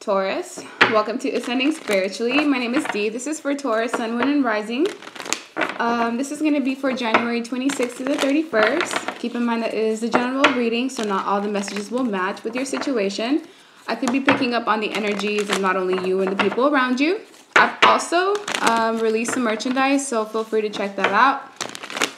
Taurus. Welcome to Ascending Spiritually. My name is Dee. This is for Taurus, Sun, Moon, and Rising. This is going to be for January 26th to the 31st. Keep in mind that it is a general reading, so not all the messages will match with your situation. I could be picking up on the energies of not only you and the people around you. I've also released some merchandise, so feel free to check that out.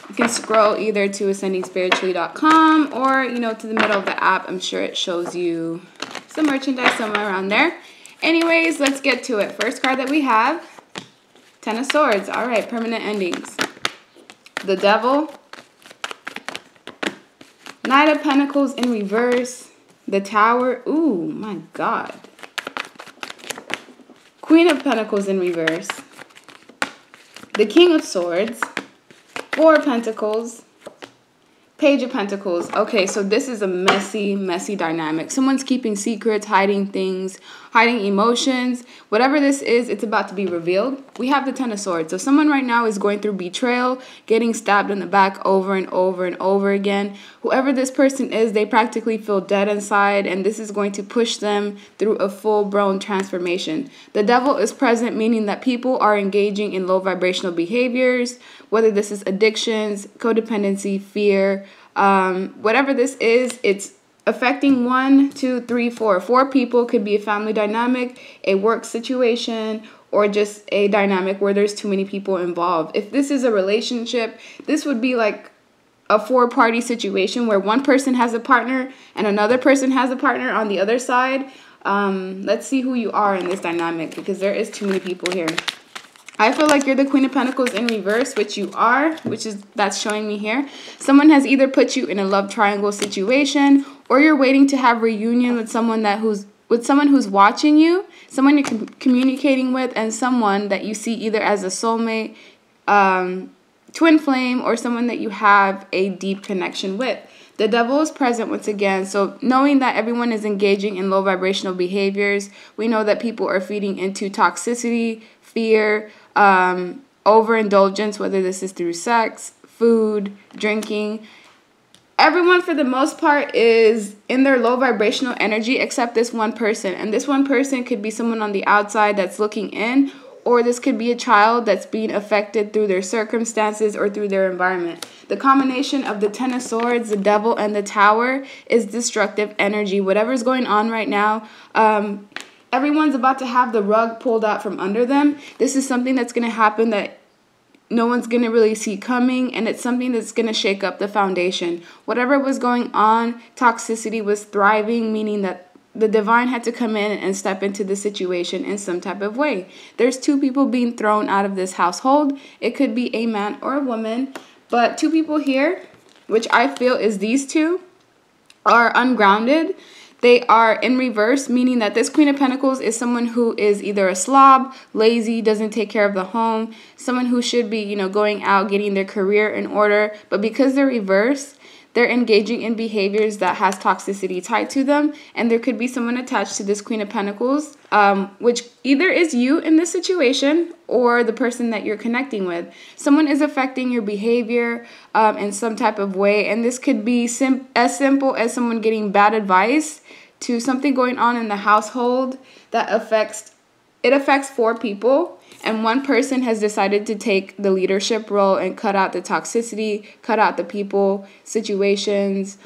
You can scroll either to ascendingspiritually.com or, to the middle of the app. I'm sure it shows you some merchandise somewhere around there. Anyways, let's get to it. First card that we have, Ten of Swords. All right, permanent endings. The Devil. Knight of Pentacles in reverse. The Tower. Ooh, my God. Queen of Pentacles in reverse. The King of Swords. Four of Pentacles. Page of Pentacles. Okay, so this is a messy, messy dynamic. Someone's keeping secrets, hiding things, hiding emotions. Whatever this is, it's about to be revealed. We have the Ten of Swords. So someone right now is going through betrayal, getting stabbed in the back over and over and over again. Whoever this person is, they practically feel dead inside, and this is going to push them through a full-blown transformation. The Devil is present, meaning that people are engaging in low vibrational behaviors, whether this is addictions, codependency, fear, whatever this is, it's affecting 1, 2, 3, 4. 4 people. Could be a family dynamic, a work situation, or just a dynamic where there's too many people involved. If this is a relationship, this would be like a 4-party situation where one person has a partner and another person has a partner on the other side. Let's see who you are in this dynamic, because there is too many people here. I feel like you're the Queen of Pentacles in reverse, which you are, that's showing me here. Someone has either put you in a love triangle situation, or you're waiting to have reunion with someone who's watching you, someone you're communicating with, and someone that you see either as a soulmate, twin flame, or someone that you have a deep connection with. The Devil is present once again, so knowing that everyone is engaging in low vibrational behaviors, we know that people are feeding into toxicity, fear, overindulgence, whether this is through sex, food, drinking. Everyone, for the most part, is in their low vibrational energy except this one person. And this one person could be someone on the outside that's looking in, or this could be a child that's being affected through their circumstances or through their environment. The combination of the Ten of Swords, the Devil, and the Tower is destructive energy. Whatever's going on right now, everyone's about to have the rug pulled out from under them. This is something that's going to happen that no one's going to really see coming, and it's something that's going to shake up the foundation. Whatever was going on, toxicity was thriving, meaning that the divine had to come in and step into the situation in some type of way. There's 2 people being thrown out of this household. It could be a man or a woman, but 2 people here, which I feel is these 2, are ungrounded. They are in reverse, meaning that this Queen of Pentacles is someone who is either a slob, lazy, doesn't take care of the home, someone who should be, going out, getting their career in order. But because they're reverse, they're engaging in behaviors that has toxicity tied to them. And there could be someone attached to this Queen of Pentacles, which either is you in this situation or the person that you're connecting with. Someone is affecting your behavior in some type of way. And this could be as simple as someone getting bad advice to something going on in the household that affects 4 people. And one person has decided to take the leadership role and cut out the toxicity, cut out the people, situations,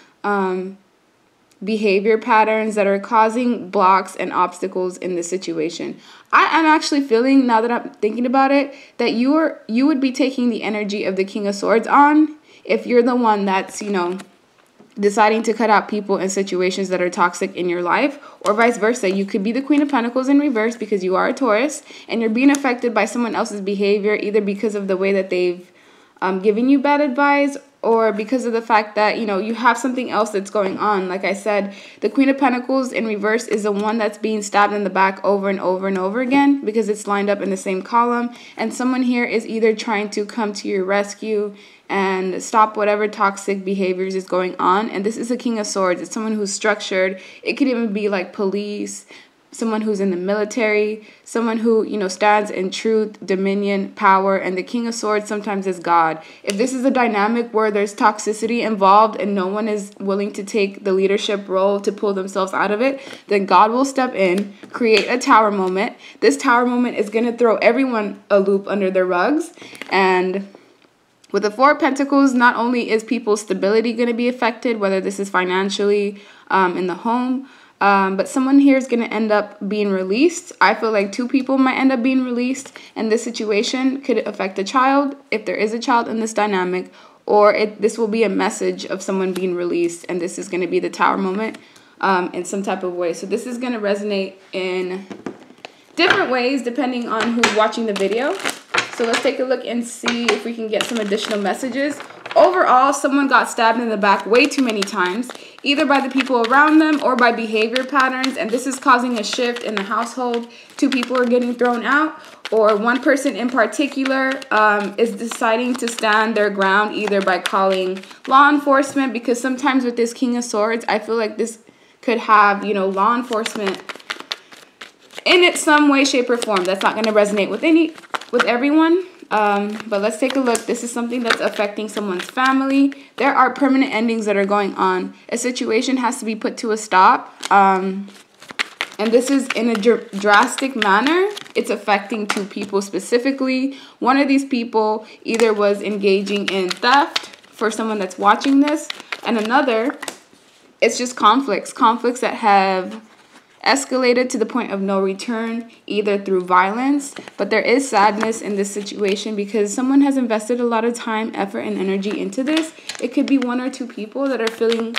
behavior patterns that are causing blocks and obstacles in the situation. I'm actually feeling, now that I'm thinking about it, that you would be taking the energy of the King of Swords on if you're the one that's, deciding to cut out people in situations that are toxic in your life, or vice versa. You could be the Queen of Pentacles in reverse because you are a Taurus and you're being affected by someone else's behavior, either because of the way that they've given you bad advice, or because of the fact that, you have something else that's going on. Like I said, the Queen of Pentacles in reverse is the one that's being stabbed in the back over and over and over again because it's lined up in the same column. And someone here is either trying to come to your rescue and stop whatever toxic behaviors is going on. And this is a King of Swords. It's someone who's structured. It could even be like police, someone who's in the military, someone who, you know, stands in truth, dominion, power, and the King of Swords sometimes is God. If this is a dynamic where there's toxicity involved and no one is willing to take the leadership role to pull themselves out of it, then God will step in, create a tower moment. This tower moment is going to throw everyone a loop under their rugs. And with the Four of Pentacles, not only is people's stability going to be affected, whether this is financially, in the home, but someone here is going to end up being released. I feel like two people might end up being released, and this situation could affect a child, if there is a child in this dynamic, or this will be a message of someone being released, and this is going to be the tower moment in some type of way. So this is going to resonate in different ways depending on who's watching the video. So let's take a look and see if we can get some additional messages. Overall, someone got stabbed in the back way too many times, either by the people around them or by behavior patterns, and this is causing a shift in the household. Two people are getting thrown out, or one person in particular is deciding to stand their ground, either by calling law enforcement, because sometimes with this King of Swords, I feel like this could have, you know, law enforcement in it some way, shape, or form. That's not going to resonate with everyone. But let's take a look. This is something that's affecting someone's family. There are permanent endings that are going on. A situation has to be put to a stop. And this is in a drastic manner. It's affecting two people specifically. One of these people either was engaging in theft for someone that's watching this, and another, it's just conflicts that have escalated to the point of no return, either through violence. But there is sadness in this situation because someone has invested a lot of time, effort, and energy into this. It could be one or two people that are feeling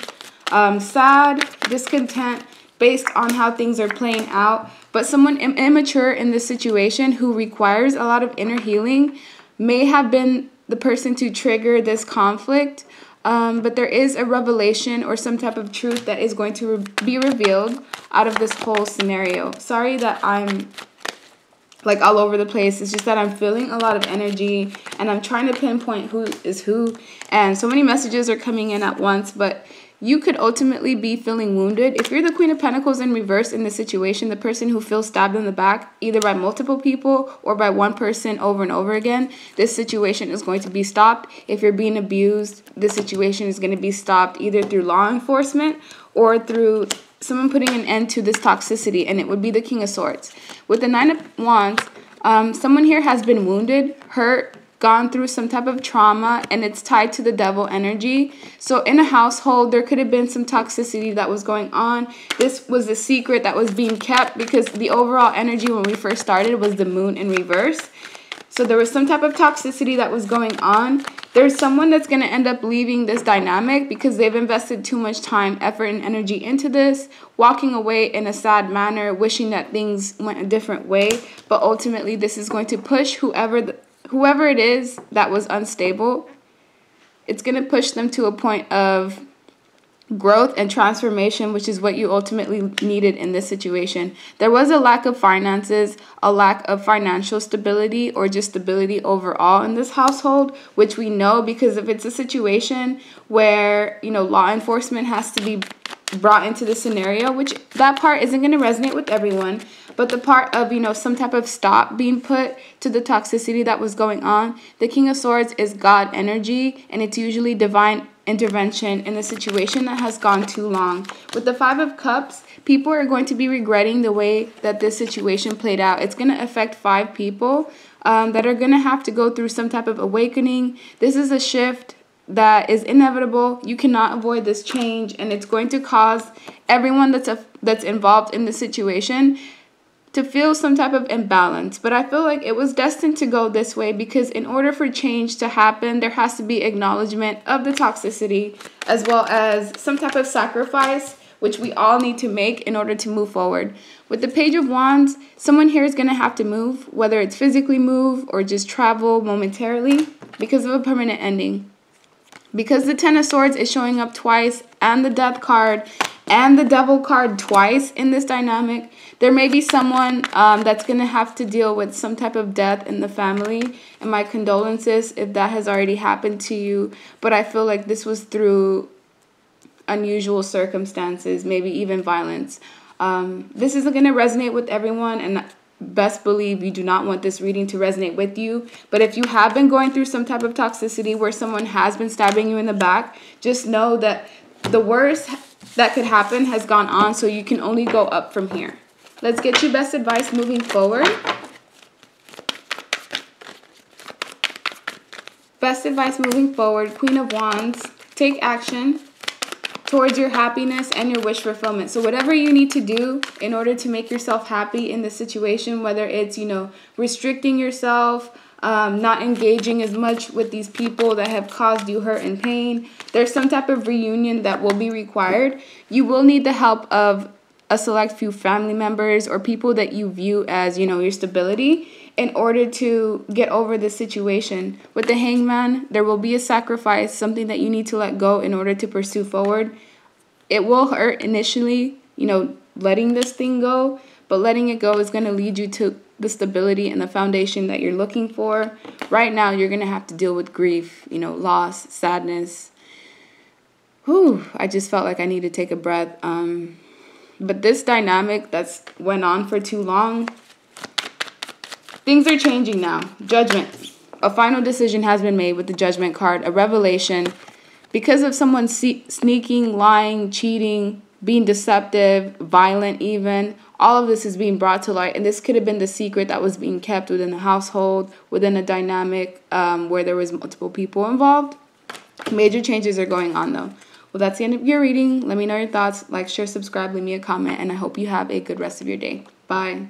sad, discontent, based on how things are playing out. But someone immature in this situation who requires a lot of inner healing may have been the person to trigger this conflict. But there is a revelation or some type of truth that is going to be revealed out of this whole scenario. Sorry that I'm like all over the place. It's just that I'm feeling a lot of energy and I'm trying to pinpoint who is who. And so many messages are coming in at once, but you could ultimately be feeling wounded. If you're the Queen of Pentacles in reverse in this situation, the person who feels stabbed in the back, either by multiple people or by one person over and over again, this situation is going to be stopped. If you're being abused, this situation is going to be stopped either through law enforcement or through someone putting an end to this toxicity, and it would be the King of Swords. With the Nine of Wands, someone here has been wounded, hurt, gone through some type of trauma, and it's tied to the devil energy. So in a household, there could have been some toxicity that was going on. This was a secret that was being kept because the overall energy when we first started was the moon in reverse. So there was some type of toxicity that was going on. There's someone that's going to end up leaving this dynamic because they've invested too much time, effort, and energy into this, walking away in a sad manner, wishing that things went a different way. But ultimately, this is going to push whoever it is that was unstable. It's going to push them to a point of growth and transformation, which is what you ultimately needed in this situation. There was a lack of finances, a lack of financial stability, or just stability overall in this household, which we know because if it's a situation where, you know, law enforcement has to be brought into the scenario, which that part isn't going to resonate with everyone, but the part of, you know, some type of stop being put to the toxicity that was going on. The King of Swords is God energy, and it's usually divine intervention in a situation that has gone too long. With the Five of Cups, people are going to be regretting the way that this situation played out. It's going to affect 5 people that are going to have to go through some type of awakening. This is a shift that is inevitable. You cannot avoid this change, and it's going to cause everyone that's involved in the situation to feel some type of imbalance. But I feel like it was destined to go this way because in order for change to happen, there has to be acknowledgement of the toxicity as well as some type of sacrifice, which we all need to make in order to move forward. With the Page of Wands, someone here is going to have to move, whether it's physically move or just travel momentarily because of a permanent ending. Because the Ten of Swords is showing up twice, and the Death card and the Devil card twice in this dynamic, there may be someone that's going to have to deal with some type of death in the family. And my condolences if that has already happened to you. But I feel like this was through unusual circumstances, maybe even violence. This isn't going to resonate with everyone, and best believe you do not want this reading to resonate with you. But if you have been going through some type of toxicity where someone has been stabbing you in the back, just know that the worst that could happen has gone on, so you can only go up from here. Let's get you best advice moving forward. Best advice moving forward, Queen of Wands. Take action towards your happiness and your wish fulfillment. So whatever you need to do in order to make yourself happy in this situation, whether it's, restricting yourself, not engaging as much with these people that have caused you hurt and pain, there's some type of reunion that will be required. You will need the help of a select few family members or people that you view as, your stability in order to get over this situation. With the Hangman, there will be a sacrifice, something that you need to let go in order to pursue forward. It will hurt initially, letting this thing go, but letting it go is going to lead you to the stability and the foundation that you're looking for. Right now, you're going to have to deal with grief, loss, sadness. Whew, I just felt like I need to take a breath. But this dynamic that's went on for too long, things are changing now. Judgment. A final decision has been made with the Judgment card, a revelation. Because of someone sneaking, lying, cheating, being deceptive, violent even, all of this is being brought to light. And this could have been the secret that was being kept within the household, within a dynamic where there was multiple people involved. Major changes are going on though. Well, that's the end of your reading. Let me know your thoughts. Like, share, subscribe, leave me a comment, and I hope you have a good rest of your day. Bye.